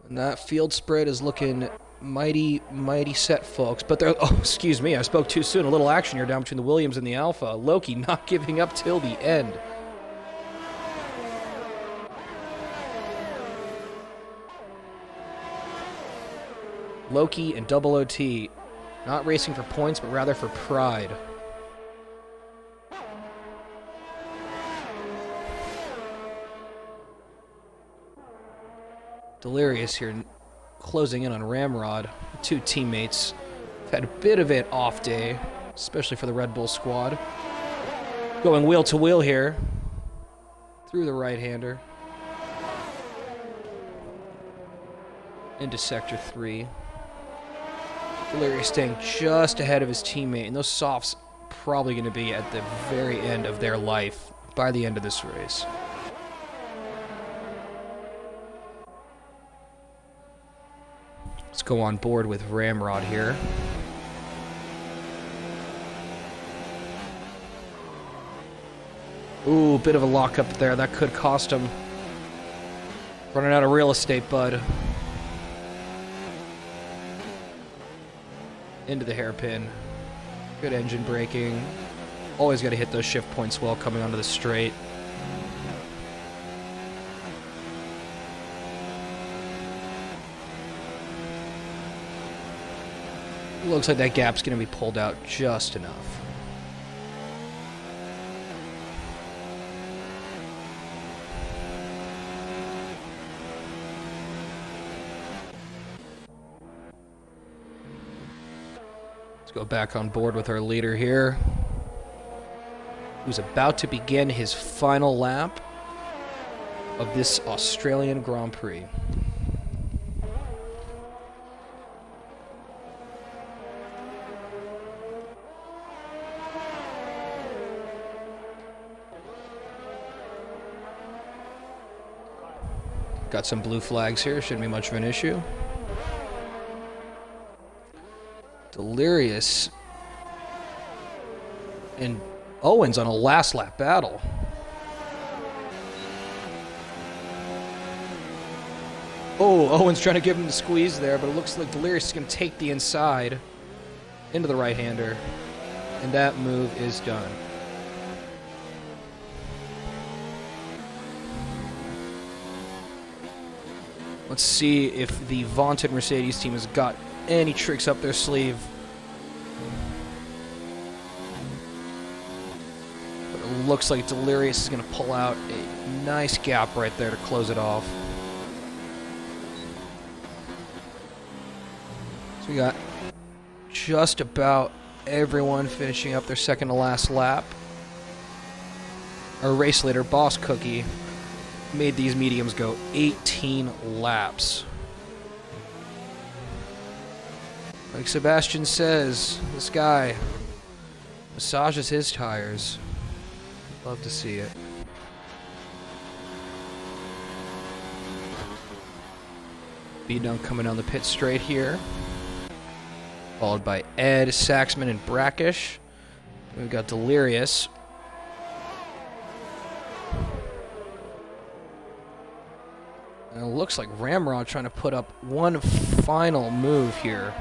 [SPEAKER 1] And that field spread is looking mighty, mighty set, folks. But they're... Oh, excuse me, I spoke too soon. A little action here down between the Williams and the Alpha. Loki not giving up till the end. Loki and Double OT, not racing for points, but rather for pride. Delirious here, closing in on Ramrod. The two teammates have had a bit of an off day, especially for the Red Bull squad. Going wheel to wheel here, through the right-hander. Into Sector 3. Delirious staying just ahead of his teammate, and those softs probably going to be at the very end of their life by the end of this race. Let's go on board with Ramrod here. Ooh, bit of a lockup there. That could cost him. Running out of real estate, bud. Into the hairpin. Good engine braking. Always got to hit those shift points well coming onto the straight. Looks like that gap's going to be pulled out just enough. Go back on board with our leader here, who's about to begin his final lap of this Australian Grand Prix. Got some blue flags here, shouldn't be much of an issue. Delirious and Owens on a last lap battle. Oh, Owens trying to give him the squeeze there, but it looks like Delirious is going to take the inside into the right-hander, and that move is done. Let's see if the vaunted Mercedes team has got any tricks up their sleeve. But it looks like Delirious is going to pull out a nice gap right there to close it off. So we got just about everyone finishing up their second to last lap. Our race leader, Boss Cookie, made these mediums go 18 laps. Like Sebastian says, this guy massages his tires. Love to see it. B-Dunk coming down the pit straight here. Followed by Ed, Saxman, and Brackish. We've got Delirious. And it looks like Ramrod trying to put up one final move here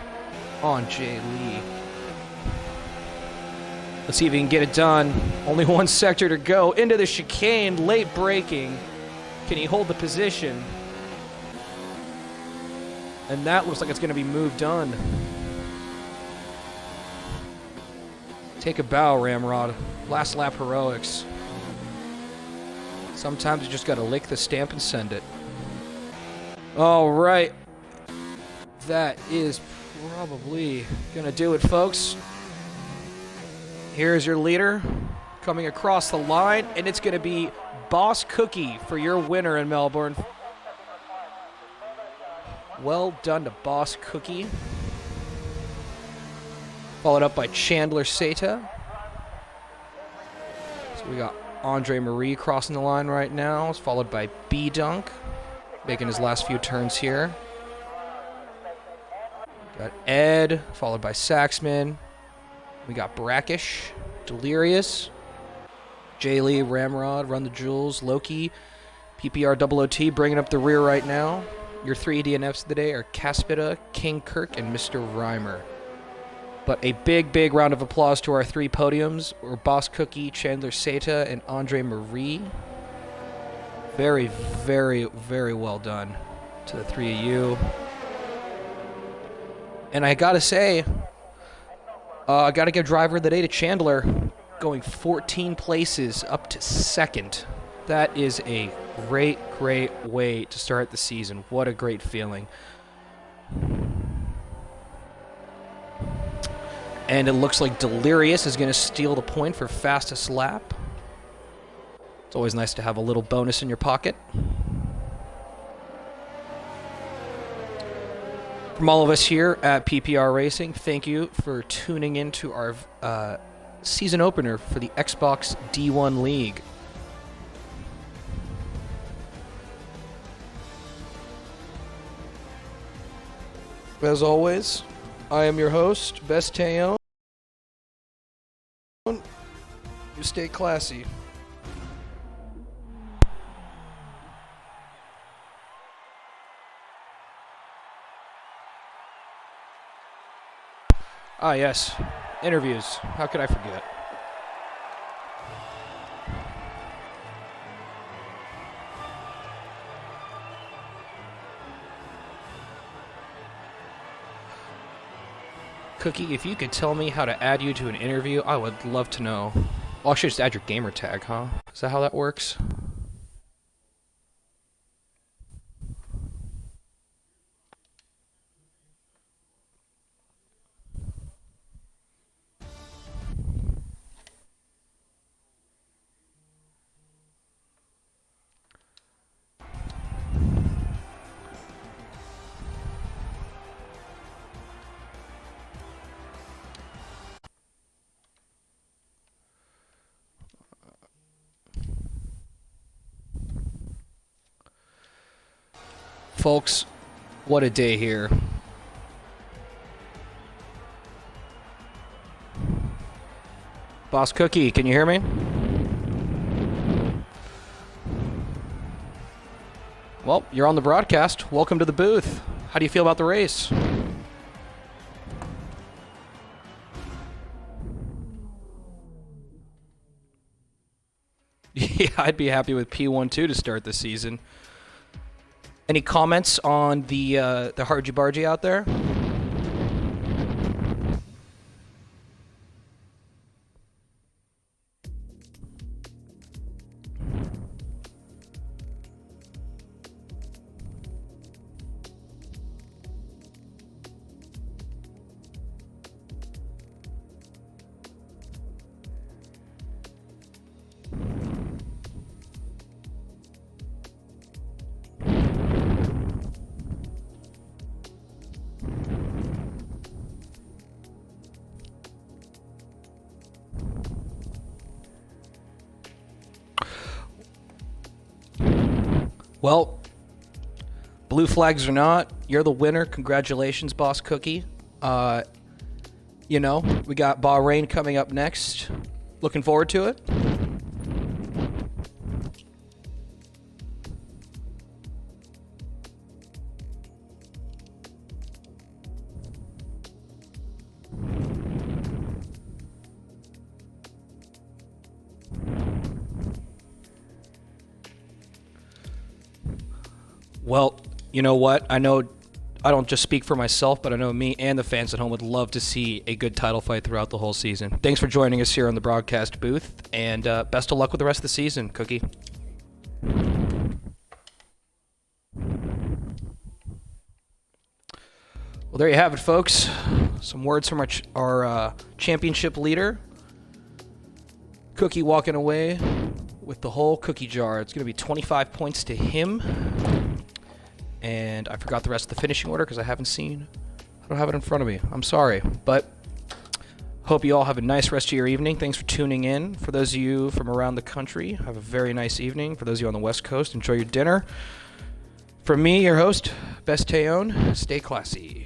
[SPEAKER 1] on Jay Lee. Let's see if he can get it done. Only one sector to go. Into the chicane, late braking. Can he hold the position? And that looks like it's going to be moved done. Take a bow, Ramrod. Last lap heroics. Sometimes you just got to lick the stamp and send it. All right. That is probably going to do it, folks. Here's your leader coming across the line, and it's going to be Boss Cookie for your winner in Melbourne. Well done to Boss Cookie. Followed up by Chandler Seta. So we got Andre Marie crossing the line right now. It's followed by B-Dunk, making his last few turns here. Got Ed, followed by Saxman. We got Brackish, Delirious, Jay Lee, Ramrod, Run the Jewels, Loki, PPR OOT bringing up the rear right now. Your three DNFs of the day are Caspita, King Kirk, and Mr. Reimer. But a big, big round of applause to our three podiums. We're Boss Cookie, Chandler Seta, and Andre Marie. Very, very, very well done to the three of you. And I gotta say, I gotta give driver of the day to Chandler, going 14 places up to second. That is a great, great way to start the season. What a great feeling. And it looks like Delirious is going to steal the point for fastest lap. It's always nice to have a little bonus in your pocket. From all of us here at PPR Racing, thank you for tuning in to our season opener for the Xbox D1 League. As always, I am your host, Best Tayon. You stay classy. Ah, yes. Interviews. How could I forget? Cookie, if you could tell me how to add you to an interview, I would love to know. Well, I should just add your gamer tag, huh? Is that how that works? Folks, what a day here. Boss Cookie, can you hear me? Well, you're on the broadcast. Welcome to the booth. How do you feel about the race? Yeah, I'd be happy with P12 to start the season. Any comments on the Harji Barji out there? Well, blue flags or not, you're the winner. Congratulations, Boss Cookie. We got Bahrain coming up next. Looking forward to it. Well, you know what? I know I don't just speak for myself, but I know me and the fans at home would love to see a good title fight throughout the whole season. Thanks for joining us here on the broadcast booth, and best of luck with the rest of the season, Cookie. Well, there you have it, folks. Some words from our championship leader. Cookie walking away with the whole cookie jar. It's going to be 25 points to him. And I forgot the rest of the finishing order because I don't have it in front of me. I'm sorry. But hope you all have a nice rest of your evening. Thanks for tuning in. For those of you from around the country, have a very nice evening. For those of you on the West Coast, enjoy your dinner. From me, your host, Best Teon, stay classy.